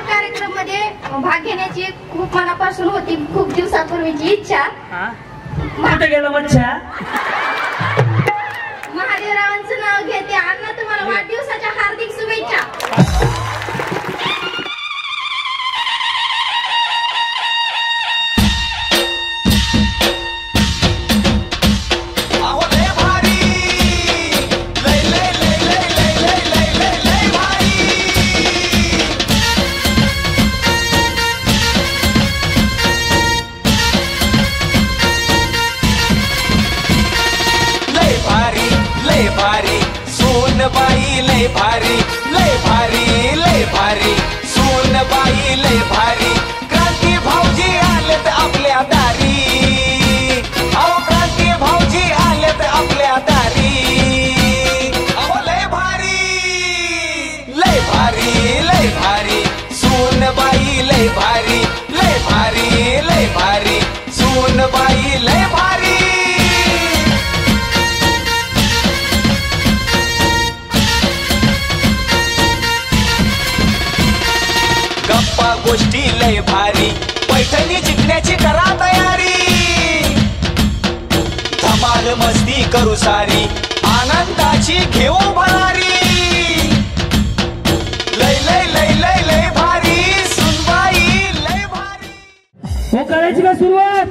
कार्यक्रम मध्ये भाग घेण्याची खूप मनापासून होती, खूप दिवसापूर्वीची इच्छा. कुठे गेला मच्छा? महादेवरावांचं नाव घेते. अण्णा तुम्हाला वाढदिवसाच्या हार्दिक शुभेच्छा. बाई लय भारी, लय भारी, लय भारी, सोन बाई लय भारी. क्रांती भाऊजी आलेत आपल्या दारी, अहो क्रांती भाऊजी आलेत आपल्या दारी. अहो लय भारी, लय भारी, लय भारी, सोन बाई लय भारी, लय भारी, लय भारी, सोन बाई लय भारी. गप्पा गोष्टी लय भारी, पैठणी जिंकण्याची करा तयारी. धमाल मस्ती करू सारी, आनंदाची घेऊ भरारी. लय लय लय लय लय भारी, सुनबाई लय भारी. हो करायची का सुरुवात?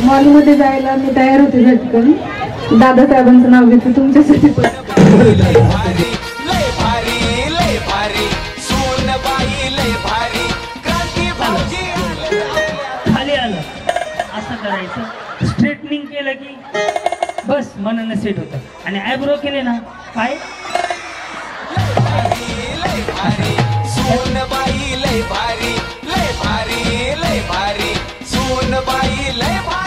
मॉलमध्ये जायला मी तयार होते त्या ठिकाणी. दादासाहेबांचं नाव घेते तुमच्यासाठी. लय भारी, लय भारी, लय भारी, सोन बाई लय भारी. क्रांती भाऊजी खाली आलं असं करायचं. स्ट्रेटनिंग केलं की बस मनानं सेट होतं. आणि आयब्रो केले ना काय लय भारी, सोन बाई लय भारी, लय भारी, लय भारी, सोन बाई लय भारी.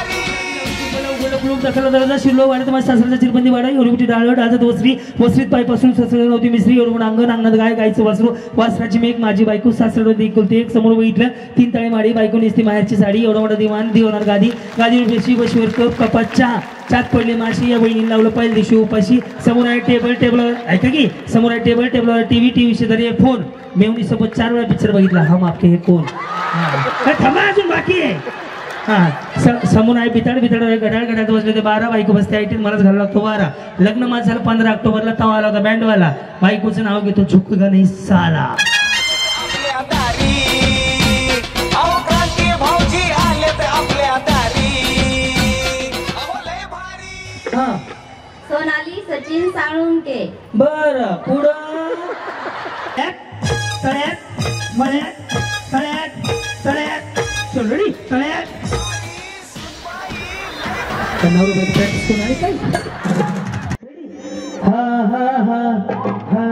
दखल दरवाजा शिरलो वाढत माझ्या सासऱ्याचा चिरबंदी वाडा एवढी डाळ डाळत वस्त्री वस्त्रीत पायपासून सासऱ्याला नव्हती मिसरी एवढं अंगण अंगणात गाय गायचं वासरू वासराची मेघ माझी बायको सासऱ्याला एकुलती एक समोर बघितलं 3 तळे माडी बायको नेसती माहेरची साडी एवढा मोठा दिवाण दिवणार गादी गादीवर बेशी बशीवर कप कपात चहा चात पडले माशी या बहिणीला लावलं पहिल्या दिवशी उपाशी समोर आहे टेबलवर ऐका की समोर आहे टेबलवर टीव्ही शेजारी फोन मेवणी सोबत 4 वेळा पिक्चर बघितला हम आपके हे कोण. थांबा अजून बाकी आहे. समोर आहे बिताड गडाळात बसले ते 12 बायको बसते आयटीन मलाच घालायला लागतो 12. लग्न माझं झालं 15 ऑक्टोबरला तवा आला होता बँडवाला. बायकोचं नाव घेतो झुकगा नाही साला. आपल्या दारी, अहो क्रांती भाऊजी आलेत आपल्या दारी. अहो लय भारी. सोनाली सचिन साळुंके. बर पुढं तळ्यात मळ्यात तळ्यात तळ्यात चोलडी तळ्यात प्रॅक्टिस करून आली काय. हा हा हा हा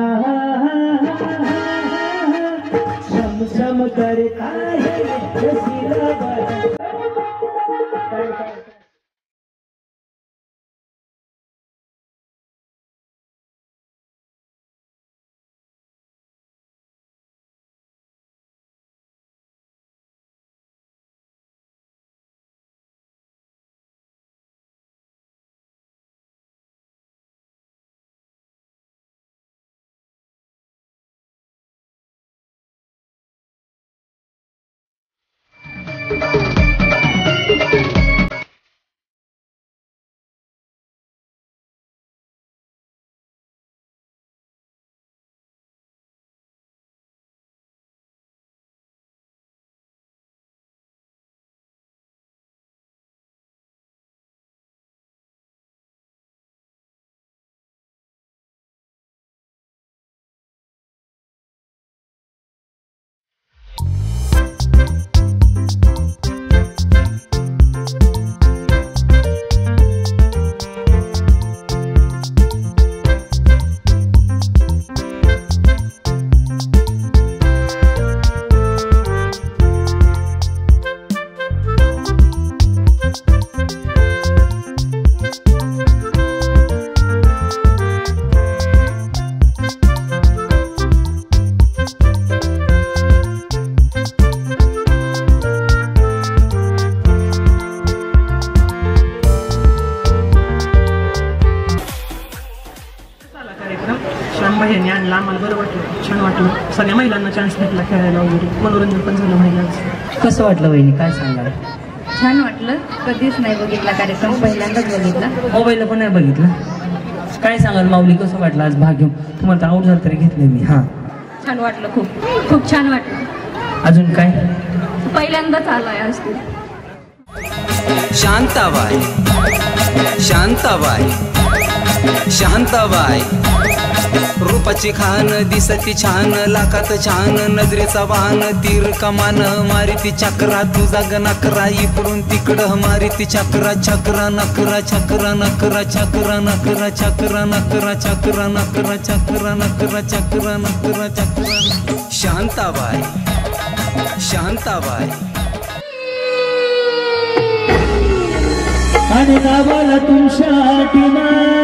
सम सम करे काय सगळ्या महिलांना चान्स भेटला खेळायला वगैरे, मनोरंजन पण झालं महिलांचं. कसं वाटलं वहिनी, काय सांगाल? छान वाटलं. कधीच नाही बघितला कार्यक्रम, पहिल्यांदाच बघितला. मोबाईलला पण नाही बघितलं. काय सांगाल माऊली, कसं वाटलं आज भाग घेऊन? तुम्हाला तर आऊट झालं तरी घेतले मी. हां, छान वाटलं, खूप खूप छान वाटलं. अजून काय? पहिल्यांदाच आलाय आज तू. शांताबाई शांताबाई शांताबाई, रूपाची खान दिसती छान, लाखात छान नजरेचा वाहन, तीर कमान मारिती चक्रा, तुझा गणकरा इकडून तिकडं मारिती चक्रा, चक्रा नकरा चक्रा नकरा चक्रा नकरा चक्रा नकरा चक्रा नकरा चक्रा नकरा चक्रा नकरा चक्रा. शांताबाई शांताबाई. आणि गावाला तुमच्या मांडणी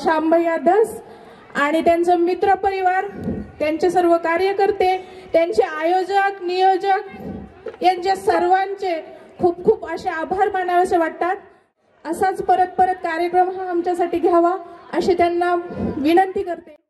श्यामभैया धस आणि त्यांचा मित्र परिवार, त्यांचे सर्व कार्यकर्ते, त्यांचे आयोजक नियोजक यांचे सर्वांचे खूप खूप असे आभार मानावेसे वाटतात. असाच परत परत कार्यक्रम हा आमच्यासाठी घ्यावा अशी त्यांना विनंती करते.